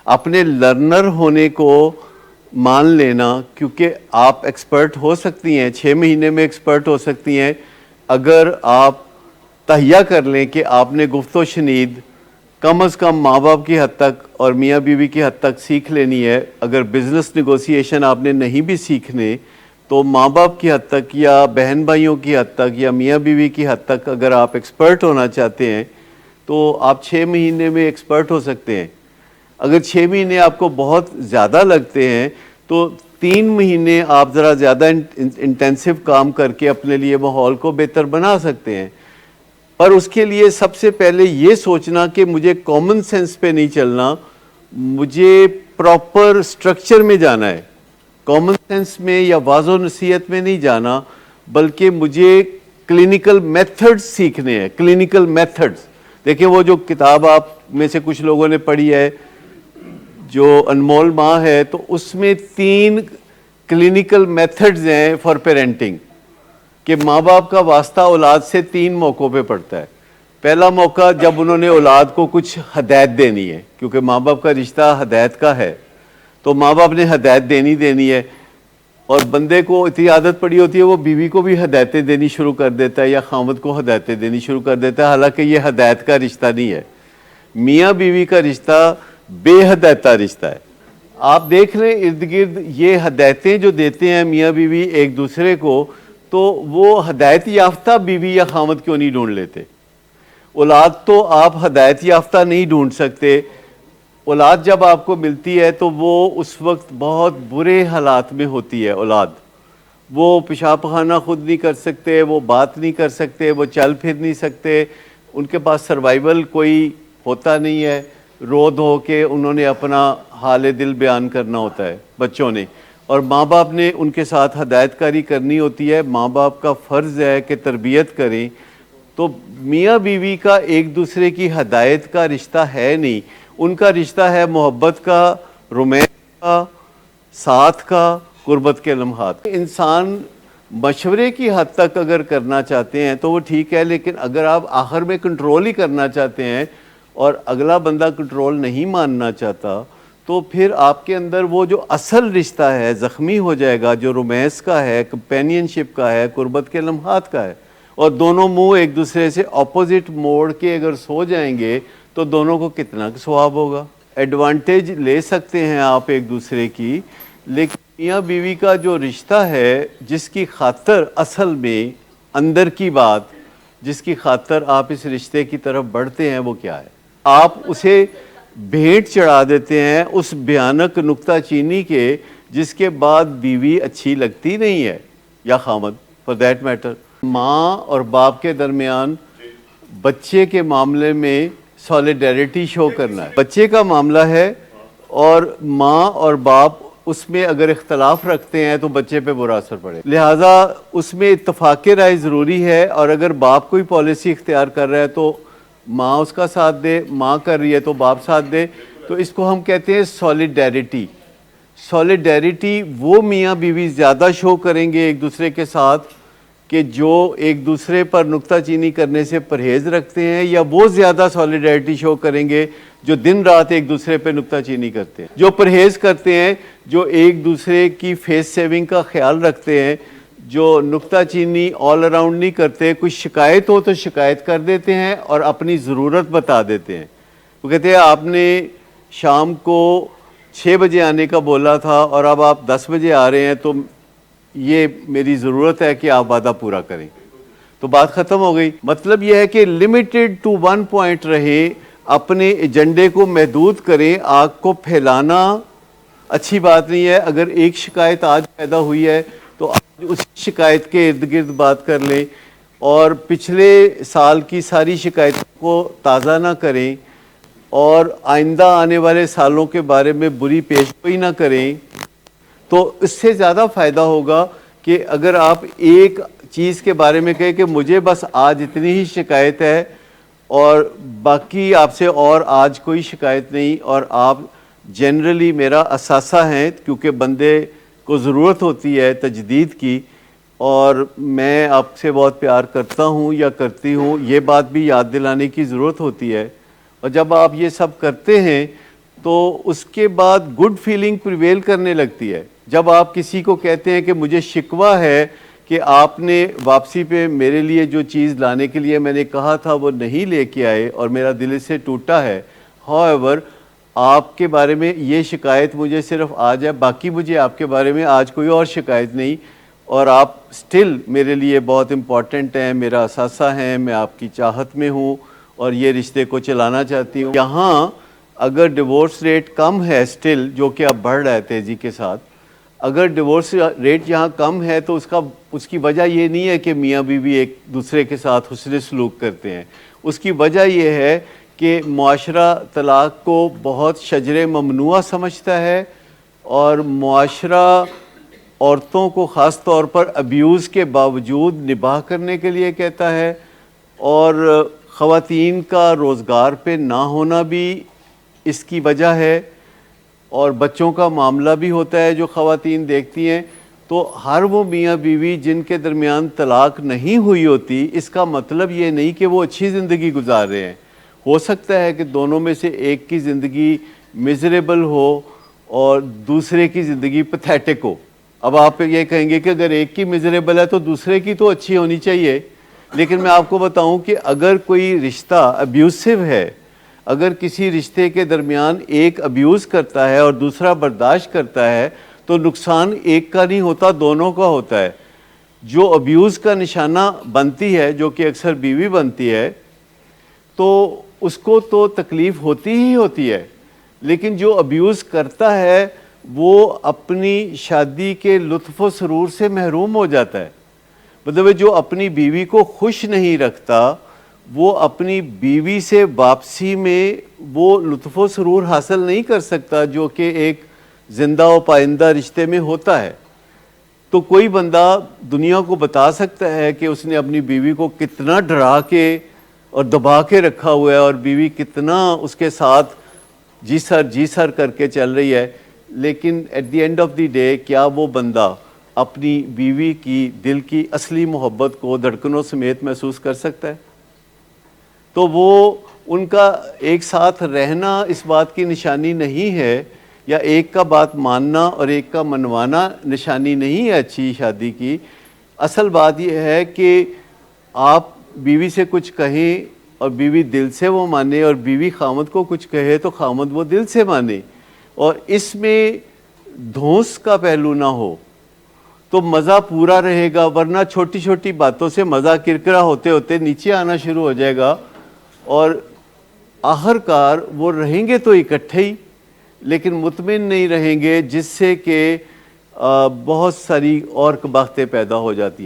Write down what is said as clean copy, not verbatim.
اپنے لرنر ہونے کو مان لینا، کیونکہ آپ ایکسپرٹ ہو سکتی ہیں، 6 مہینے میں ایکسپرٹ ہو سکتی ہیں اگر آپ تہیہ کر لیں کہ آپ نے گفت و شنید کم از کم ماں باپ کی حد تک اور میاں بیوی کی حد تک سیکھ لینی ہے۔ اگر بزنس نیگوسیشن آپ نے نہیں بھی سیکھنے تو ماں باپ کی حد تک یا بہن بھائیوں کی حد تک یا میاں بیوی کی حد تک اگر آپ ایکسپرٹ ہونا چاہتے ہیں تو آپ 6 مہینے میں ایکسپرٹ ہو سکتے ہیں۔ اگر 6 مہینے آپ کو بہت زیادہ لگتے ہیں تو 3 مہینے آپ ذرا زیادہ انٹینسو کام کر کے اپنے لیے ماحول کو بہتر بنا سکتے ہیں۔ پر اس کے لیے سب سے پہلے یہ سوچنا کہ مجھے کامن سینس پہ نہیں چلنا، مجھے پراپر سٹرکچر میں جانا ہے، کامن سینس میں یا واضح و نصیحت میں نہیں جانا، بلکہ مجھے کلینکل میتھڈز سیکھنے ہیں۔ کلینکل میتھڈز دیکھیں، وہ جو کتاب آپ میں سے کچھ لوگوں نے پڑھی ہے جو انمول ماں ہے، تو اس میں 3 کلینکل میتھڈز ہیں فار پیرنٹنگ، کہ ماں باپ کا واسطہ اولاد سے 3 موقعوں پہ پڑتا ہے۔ پہلا موقع جب انہوں نے اولاد کو کچھ ہدایت دینی ہے، کیونکہ ماں باپ کا رشتہ ہدایت کا ہے، تو ماں باپ نے ہدایت دینی ہے، اور بندے کو اتنی عادت پڑی ہوتی ہے وہ بیوی کو بھی ہدایتیں دینی شروع کر دیتا ہے یا خامد کو ہدایتیں دینی شروع کر دیتا ہے، حالانکہ یہ ہدایت کا رشتہ نہیں ہے۔ میاں بیوی کا رشتہ بے ہدایتہ رشتہ ہے۔ آپ دیکھ لیں ارد گرد یہ ہدایتیں جو دیتے ہیں میاں بیوی ایک دوسرے کو، تو وہ ہدایت یافتہ بیوی یا خامد کیوں نہیں ڈھونڈ لیتے؟ اولاد تو آپ ہدایت یافتہ نہیں ڈھونڈ سکتے۔ اولاد جب آپ کو ملتی ہے تو وہ اس وقت بہت برے حالات میں ہوتی ہے اولاد، وہ پیشاب پخانہ خود نہیں کر سکتے، وہ بات نہیں کر سکتے، وہ چل پھر نہیں سکتے، ان کے پاس سروائیول کوئی ہوتا نہیں ہے، رو دھو کے انہوں نے اپنا حال دل بیان کرنا ہوتا ہے بچوں نے، اور ماں باپ نے ان کے ساتھ ہدایت کاری کرنی ہوتی ہے۔ ماں باپ کا فرض ہے کہ تربیت کریں۔ تو میاں بیوی کا ایک دوسرے کی ہدایت کا رشتہ ہے نہیں، ان کا رشتہ ہے محبت کا، رومانس کا، ساتھ کا، قربت کے لمحات۔ انسان مشورے کی حد تک اگر کرنا چاہتے ہیں تو وہ ٹھیک ہے، لیکن اگر آپ آخر میں کنٹرول ہی کرنا چاہتے ہیں اور اگلا بندہ کنٹرول نہیں ماننا چاہتا، تو پھر آپ کے اندر وہ جو اصل رشتہ ہے زخمی ہو جائے گا، جو رومانس کا ہے، کمپینین شپ کا ہے، قربت کے لمحات کا ہے، اور دونوں منہ ایک دوسرے سے اپوزٹ موڑ کے اگر سو جائیں گے تو دونوں کو کتنا ثواب ہوگا۔ ایڈوانٹیج لے سکتے ہیں آپ ایک دوسرے کی، لیکن میاں بیوی کا جو رشتہ ہے جس کی خاطر اصل میں اندر کی بات جس کی خاطر آپ اس رشتے کی طرف بڑھتے ہیں وہ کیا ہے؟ آپ اسے بھیٹ چڑھا دیتے ہیں اس بھیانک نکتہ چینی کے جس کے بعد بیوی اچھی لگتی نہیں ہے، یا خامد فار دیٹ میٹر۔ ماں اور باپ کے درمیان بچے کے معاملے میں سالیڈیرٹی شو کرنا ہے، بچے کا معاملہ ہے، اور ماں اور باپ اس میں اگر اختلاف رکھتے ہیں تو بچے پہ برا اثر پڑے، لہٰذا اس میں اتفاق رائے ضروری ہے۔ اور اگر باپ کوئی پالیسی اختیار کر رہا ہے تو ماں اس کا ساتھ دے، ماں کر رہی ہے تو باپ ساتھ دے، تو اس کو ہم کہتے ہیں سالیڈیرٹی۔ سالیڈیرٹی وہ میاں بیوی زیادہ شو کریں گے ایک دوسرے کے ساتھ کہ جو ایک دوسرے پر نکتہ چینی کرنے سے پرہیز رکھتے ہیں، یا وہ زیادہ سالیڈیرٹی شو کریں گے جو دن رات ایک دوسرے پہ نکتہ چینی کرتے ہیں، جو پرہیز کرتے ہیں، جو ایک دوسرے کی فیس سیونگ کا خیال رکھتے ہیں، جو نکتہ چینی آل اراؤنڈ نہیں کرتے، کوئی شکایت ہو تو شکایت کر دیتے ہیں اور اپنی ضرورت بتا دیتے ہیں۔ وہ کہتے ہیں آپ نے شام کو 6 بجے آنے کا بولا تھا اور اب آپ 10 بجے آ رہے ہیں، تو یہ میری ضرورت ہے کہ آپ وعدہ پورا کریں، تو بات ختم ہو گئی۔ مطلب یہ ہے کہ لمیٹڈ ٹو ون پوائنٹ رہیں، اپنے ایجنڈے کو محدود کریں۔ آگ کو پھیلانا اچھی بات نہیں ہے۔ اگر ایک شکایت آج پیدا ہوئی ہے تو آج اس شکایت کے ارد گرد بات کر لیں، اور پچھلے سال کی ساری شکایتوں کو تازہ نہ کریں، اور آئندہ آنے والے سالوں کے بارے میں بری پیش گوئی نہ کریں، تو اس سے زیادہ فائدہ ہوگا کہ اگر آپ ایک چیز کے بارے میں کہیں کہ مجھے بس آج اتنی ہی شکایت ہے اور باقی آپ سے اور آج کوئی شکایت نہیں، اور آپ جنرلی میرا اثاثہ ہیں، کیونکہ بندے کو ضرورت ہوتی ہے تجدید کی، اور میں آپ سے بہت پیار کرتا ہوں یا کرتی ہوں، یہ بات بھی یاد دلانے کی ضرورت ہوتی ہے۔ اور جب آپ یہ سب کرتے ہیں تو اس کے بعد گڈ فیلنگ پریویل کرنے لگتی ہے. جب آپ کسی کو کہتے ہیں کہ مجھے شکوہ ہے کہ آپ نے واپسی پہ میرے لیے جو چیز لانے کے لیے میں نے کہا تھا وہ نہیں لے کے آئے اور میرا دل سے ٹوٹا ہے, however آپ کے بارے میں یہ شکایت مجھے صرف آج ہے, باقی مجھے آپ کے بارے میں آج کوئی اور شکایت نہیں, اور آپ سٹل میرے لیے بہت امپورٹنٹ ہیں, میرا اثاثہ ہیں, میں آپ کی چاہت میں ہوں اور یہ رشتے کو چلانا چاہتی ہوں. یہاں اگر ڈیورس ریٹ کم ہے سٹل, جو کہ اب بڑھ رہا ہے تیزی کے ساتھ, اگر ڈیورس ریٹ یہاں کم ہے تو اس کی وجہ یہ نہیں ہے کہ میاں بیوی ایک دوسرے کے ساتھ حسن سلوک کرتے ہیں. اس کی وجہ یہ ہے کہ معاشرہ طلاق کو بہت شجر ممنوعہ سمجھتا ہے, اور معاشرہ عورتوں کو خاص طور پر ابیوز کے باوجود نباہ کرنے کے لیے کہتا ہے, اور خواتین کا روزگار پہ نہ ہونا بھی اس کی وجہ ہے, اور بچوں کا معاملہ بھی ہوتا ہے جو خواتین دیکھتی ہیں. تو ہر وہ میاں بیوی جن کے درمیان طلاق نہیں ہوئی ہوتی, اس کا مطلب یہ نہیں کہ وہ اچھی زندگی گزار رہے ہیں. ہو سکتا ہے کہ دونوں میں سے ایک کی زندگی میزریبل ہو اور دوسرے کی زندگی پیتھیٹک ہو. اب آپ یہ کہیں گے کہ اگر ایک کی میزریبل ہے تو دوسرے کی تو اچھی ہونی چاہیے, لیکن میں آپ کو بتاؤں کہ اگر کوئی رشتہ ابیوسو ہے, اگر کسی رشتے کے درمیان ایک ابیوز کرتا ہے اور دوسرا برداشت کرتا ہے, تو نقصان ایک کا نہیں ہوتا, دونوں کا ہوتا ہے. جو ابیوز کا نشانہ بنتی ہے, جو کہ اکثر بیوی بنتی ہے, تو اس کو تو تکلیف ہوتی ہی ہوتی ہے, لیکن جو ابیوز کرتا ہے وہ اپنی شادی کے لطف و سرور سے محروم ہو جاتا ہے. مطلب جو اپنی بیوی کو خوش نہیں رکھتا, وہ اپنی بیوی سے واپسی میں وہ لطف و سرور حاصل نہیں کر سکتا جو کہ ایک زندہ و پائندہ رشتے میں ہوتا ہے. تو کوئی بندہ دنیا کو بتا سکتا ہے کہ اس نے اپنی بیوی کو کتنا ڈرا کے اور دبا کے رکھا ہوا ہے, اور بیوی کتنا اس کے ساتھ جی سر کر کے چل رہی ہے, لیکن at the end of the day کیا وہ بندہ اپنی بیوی کی دل کی اصلی محبت کو دھڑکنوں سمیت محسوس کر سکتا ہے؟ تو وہ ان کا ایک ساتھ رہنا اس بات کی نشانی نہیں ہے, یا ایک کا بات ماننا اور ایک کا منوانا نشانی نہیں ہے اچھی شادی کی. اصل بات یہ ہے کہ آپ بیوی سے کچھ کہیں اور بیوی دل سے وہ مانے, اور بیوی خامد کو کچھ کہے تو خامد وہ دل سے مانے, اور اس میں دھونس کا پہلو نہ ہو تو مزہ پورا رہے گا. ورنہ چھوٹی چھوٹی باتوں سے مزہ کرکرا ہوتے ہوتے نیچے آنا شروع ہو جائے گا, اور آخر کار وہ رہیں گے تو اکٹھے ہی, لیکن مطمئن نہیں رہیں گے, جس سے کہ بہت ساری اور کباختیں پیدا ہو جاتی ہیں.